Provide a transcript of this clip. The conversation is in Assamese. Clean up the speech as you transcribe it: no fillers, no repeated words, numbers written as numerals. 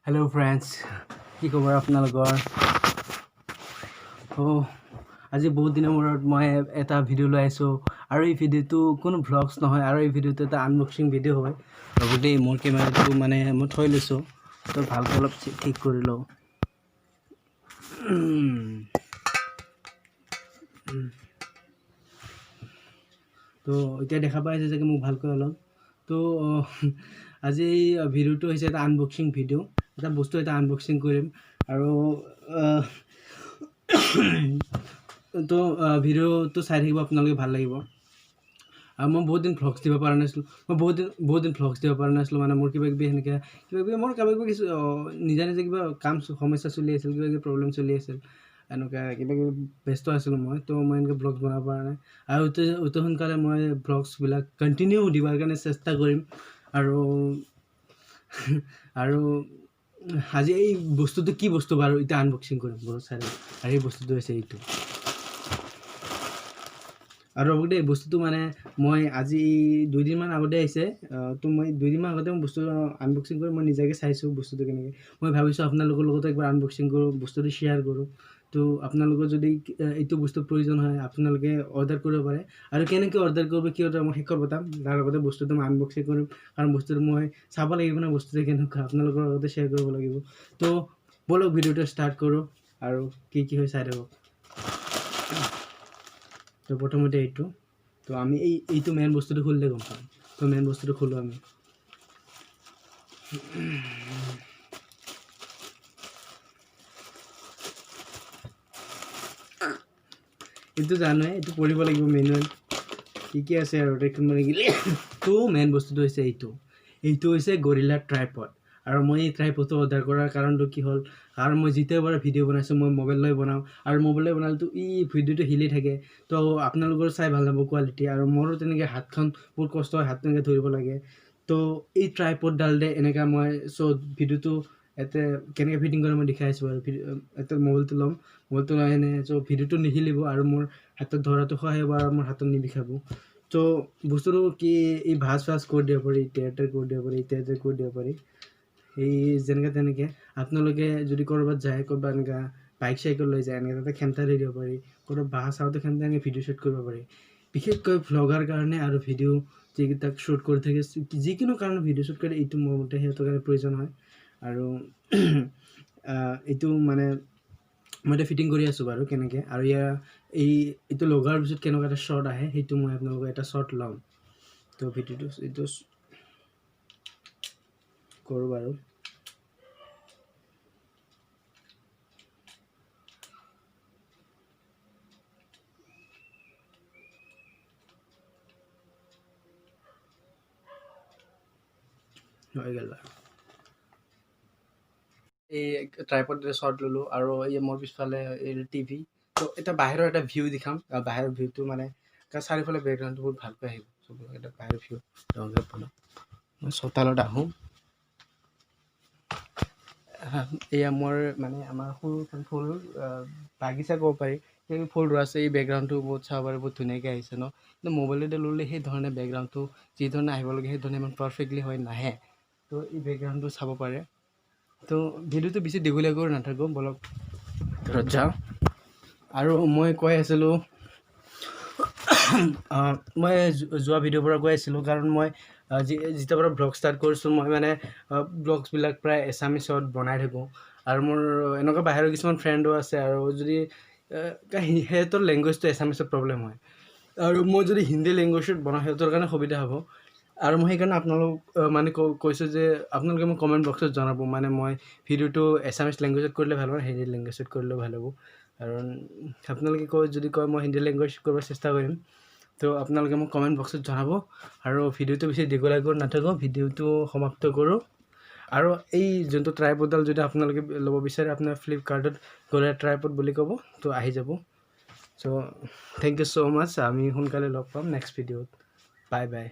हेलो फ्रेंड्स কি খবৰ আপোনালোকৰ আজি বহুত দিনৰ মূৰত মই এটা ভিডিও লৈ আইছো আৰু এই ভিডিওটো কোনো ভ্লগছ নহয় আৰু এই ভিডিওটো এটা আনবক্সিং ভিডিও হয় লগতে মোৰ কেমেৰাটো মানে মই থৈ লৈছো তো ভালকৈ অলপ ঠিক কৰি লও তো এতিয়া দেখা পাইছে যে মোক ভালকৈ অলপ তো আজি এই ভিডিওটো হৈছে এটা আনবক্সিং ভিডিও এটা বস্তু এটা আনবক্সিং কৰিম আৰু তো ভিডিওটো চাই থাকিব আপোনালোকে ভাল লাগিব আৰু মই বহুত দিন ভ্লগছ দিব পৰা নাছিলো মই বহুত দিন ভ্লগছ দিব পৰা নাছিলো মানে মোৰ কিবা কিবি হেনেকা মোৰ কিবা কিছু নিজা কিবা কাম সমস্যা চলি আছিল কিবা প্ৰবলেম চলি আছিল এনেকা কিবা ব্যস্ত আছিলো মই তো মই এনেকা ব্লগছ বনাব পৰা নাই আৰু অতি সোনকালে মই ব্লগছ বিলাক কন্টিনিউ দিবৰ কাৰণে চেষ্টা কৰিম আৰু আজি এই বস্তুটো কি বস্তু বাৰু এটা আনবক্সিং কৰিম বড় চাই আৰু এই বস্তুটো হৈছে এইটো আৰু লগতে এই বস্তুটো মানে মই আজি 2 দিন মান আগতে আইছে তো মই 2 দিন মান আগতে বস্তু আনবক্সিং কৰি মই নিজেকে চাইছো বস্তুটো কেনেকৈ মই ভাবিছো আপোনালোকৰ লগত একবাৰ আনবক্সিং কৰো বস্তুটো শেয়াৰ কৰো তো আপোনালোকৰ যদি এইটো বস্তু প্ৰয়োজন হয় আপোনালোকে অৰ্ডাৰ কৰিব পাৰে আৰু কেনেকৈ অৰ্ডাৰ কৰিব কি অৰ্ডাৰ মই হেকৰ বতাম তাৰ লগতে বস্তুটো মই আনবক্সিং কৰিম কাৰণ বস্তুটো মই চাব লাগিব না বস্তুটো কেনেকুৱা আপোনালোকৰ লগতে শেয়াৰ কৰিব লাগিব তো বলক ভিডিওটো ষ্টাৰ্ট কৰো আৰু কি হয় চাই দেব তো প্ৰথমতে এইটো তো আমি এইটো মেইন বস্তুটো খুললে গম পাম তো মেইন বস্তুটো খুলো আমি এইটো জানোৱে এইটো পঢ়িব লাগিব মেনুৱেল কি আছে আৰু দেখুন মানে গিলে তো মেইন বস্তুটো হৈছে এইটো হৈছে গৰিলা ট্ৰাইপড আৰু মই এই ট্ৰাইপডটো অৰ্ডাৰ কৰাৰ কাৰণটো কি হ'ল কাৰণ মই যেতিয়াৰ পৰা ভিডিও বনাইছো মই মোবাইল লৈ বনাও আৰু মোবাইল লৈ বনালেতো ভিডিওটো হিলি থাকে তো আপোনালোকৰ চাই ভাল হ'ব কোৱালিটি আৰু মোৰো তেনেকৈ হাতখন বহুত কষ্ট হয় হাত তেনেকৈ ধৰিব লাগে তো এই ট্ৰাইপড ডালদে এনেকা মই ভিডিওটো এতে কেনেকৈ ফিটিং কৰে মই দেখাই আছো আৰু এটা মোবাইলটো ল'ম মোবাইলটো লৈ এনে ভিডিওটো নিহিলিব আৰু মোৰ হাতত ধৰাটো সহায় হ'ব আৰু মোৰ হাতত নিবিখাব তো বস্তুটো কি এই ভাজ কৰি দিব পাৰি টেয়াৰ কৰি দিব পাৰি টেয়াৰ কৰি দিব পাৰি এই যেনেকৈ তেনেকৈ আপোনালোকে যদি ক'ৰবাত যায় ক'ৰবাত এনেকা বাইক চাইকেল লৈ যায় এনেকৈ তাতে খেমটা দি দিব পাৰি ক'ৰবাত বাঁহ চাওঁতে খেমটা এনেকৈ ভিডিঅ' শ্বুট কৰিব পাৰি বিশেষকৈ ভ্লগাৰ কাৰণে আৰু ভিডিঅ' যিকেইটাক শ্বুট কৰি থাকে যিকোনো কাৰণে ভিডিঅ' শ্বুট কৰি এইটো মোৰ মতে সিহঁতৰ কাৰণে প্ৰয়োজন হয় আৰু এইটো মানে মই এতিয়া ফিটিং কৰি আছো বাৰু কেনেকৈ আৰু এইটো লগাৰ পিছত কেনেকুৱা এটা শ্বট আহে সেইটো মই আপোনালোকক এটা শ্বট ল'ম তো ভিডিঅ'টো এইটো কৰোঁ বাৰু হৈ গ'ল বাৰু এই ট্ৰাইপডে শ্বট ল'লোঁ আৰু এই মোৰ পিছফালে এই টিভি তো এটা বাহিৰৰ এটা ভিউ দেখাম বাহিৰৰ ভিউটো মানে চাৰিওফালে বেকগ্ৰাউণ্ডটো বহুত ভালকৈ আহিব এটা বাহিৰৰ ভিউ মই চোতালত আহোঁ এয়া মোৰ মানে আমাৰ সৰু ফুল বাগিচা ক'ব পাৰি সেই ফুল ৰোৱা আছে এই বেকগ্ৰাউণ্ডটো বহুত চাব পাৰি বহুত ধুনীয়াকৈ আহিছে ন কিন্তু মোবাইলতে ল'লে সেই ধৰণে বেকগ্ৰাউণ্ডটো যি ধৰণে আহিব লাগে সেই ধৰণে ইমান পাৰফেক্টলি হয় নাহে তো এই বেকগ্ৰাউণ্ডটো চাব পাৰে তো ভিডিওটো বেছি দীঘলীয়া কৰি নাথাকোঁ বলক ঘৰত যাওঁ আৰু মই কৈ আছিলোঁ মই যোৱা ভিডিঅ'ৰ পৰা কৈ আছিলোঁ কাৰণ মই যেতিয়াৰ পৰা ব্লগ ষ্টাৰ্ট কৰিছোঁ মই মানে ব্লগছবিলাক প্ৰায় এছামিছত বনাই থাকোঁ আৰু মোৰ এনেকুৱা বাহিৰৰ কিছুমান ফ্ৰেণ্ডো আছে আৰু যদি সিহঁতৰ লেংগুৱেজটো এছামিছত প্ৰব্লেম হয় আৰু মই যদি হিন্দী লেংগুৱেজত বনাওঁ সিহঁতৰ কাৰণে সুবিধা হ'ব আৰু মই সেইকাৰণে আপোনালোক মানে কৈছোঁ যে আপোনালোকে মোক কমেণ্ট বক্সত জনাব মানে মই ভিডিঅ'টো এছামিছ লেংগুৱেজত কৰিলে ভাল হ'ব হিন্দী লেংগুৱেজত কৰিলেও ভাল হ'ব কাৰণ আপোনালোকে যদি কয় মই হিন্দী লেংগুৱেজ কৰিব চেষ্টা কৰিম তো আপোনালোকে মোক কমেণ্ট বক্সত জনাব আৰু ভিডিঅ'টো বেছি দীঘলীয়া কৰি নাথাকোঁ ভিডিঅ'টো সমাপ্ত কৰোঁ আৰু এই যোনটো ট্ৰাইপডডাল যদি আপোনালোকে ল'ব বিচাৰে আপোনাৰ ফ্লিপকাৰ্টত গ'লে ট্ৰাইপড বুলি ক'ব তো আহি যাব চ' থেংক ইউ ছ' মাছ আমি সোনকালে লগ পাম নেক্সট ভিডিঅ'ত বাই বাই